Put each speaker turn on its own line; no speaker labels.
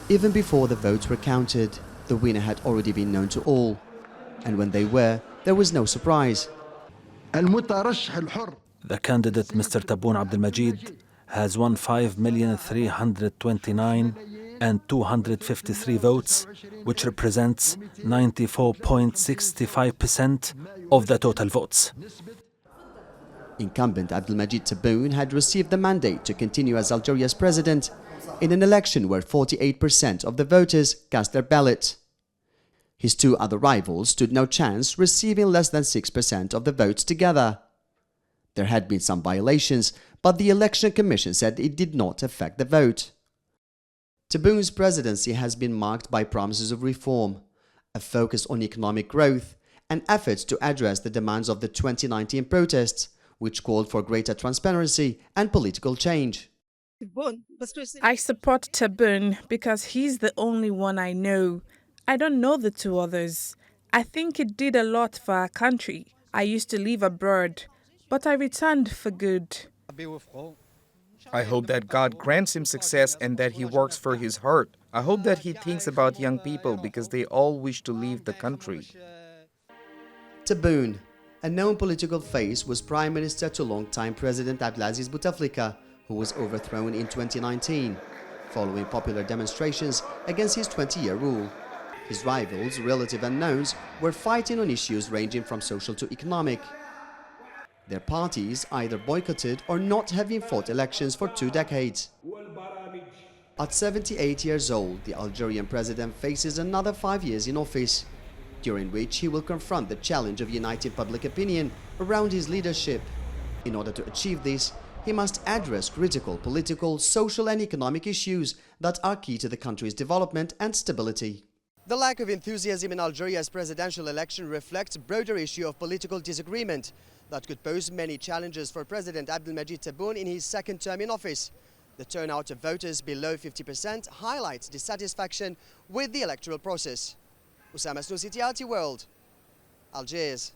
Even before the votes were counted, the winner had already been known to all. And when they were, there was no surprise.
The candidate, Mr. Tebboune Abdelmadjid, has won 5,329,253 votes, which represents 94.65% of the total votes.
Incumbent Abdelmadjid Tebboune had received the mandate to continue as Algeria's president in an election where 48% of the voters cast their ballot. His two other rivals stood no chance, receiving less than 6% of the votes together. There had been some violations, but the Election Commission said it did not affect the vote. Tebboune's presidency has been marked by promises of reform, a focus on economic growth, and efforts to address the demands of the 2019 protests, which called for greater transparency and political change.
I support Tebboune because he's the only one I know. I don't know the two others. I think it did a lot for our country. I used to live abroad, but I returned for good.
I hope that God grants him success and that he works for his heart. I hope that he thinks about young people because they all wish to leave the country.
Tebboune, a known political face, was Prime Minister to longtime President Abdelaziz Bouteflika, who was overthrown in 2019, following popular demonstrations against his 20-year rule. His rivals, relative unknowns, were fighting on issues ranging from social to economic. Their parties either boycotted or not having fought elections for 2 decades. At 78 years old, the Algerian president faces another 5 years in office, during which he will confront the challenge of united public opinion around his leadership. In order to achieve this, he must address critical political, social and economic issues that are key to the country's development and stability. The lack of enthusiasm in Algeria's presidential election reflects a broader issue of political disagreement that could pose many challenges for President Abdelmadjid Tebboune in his second term in office. The turnout of voters below 50% highlights dissatisfaction with the electoral process. Oussama Senouci, TRT World, Algiers.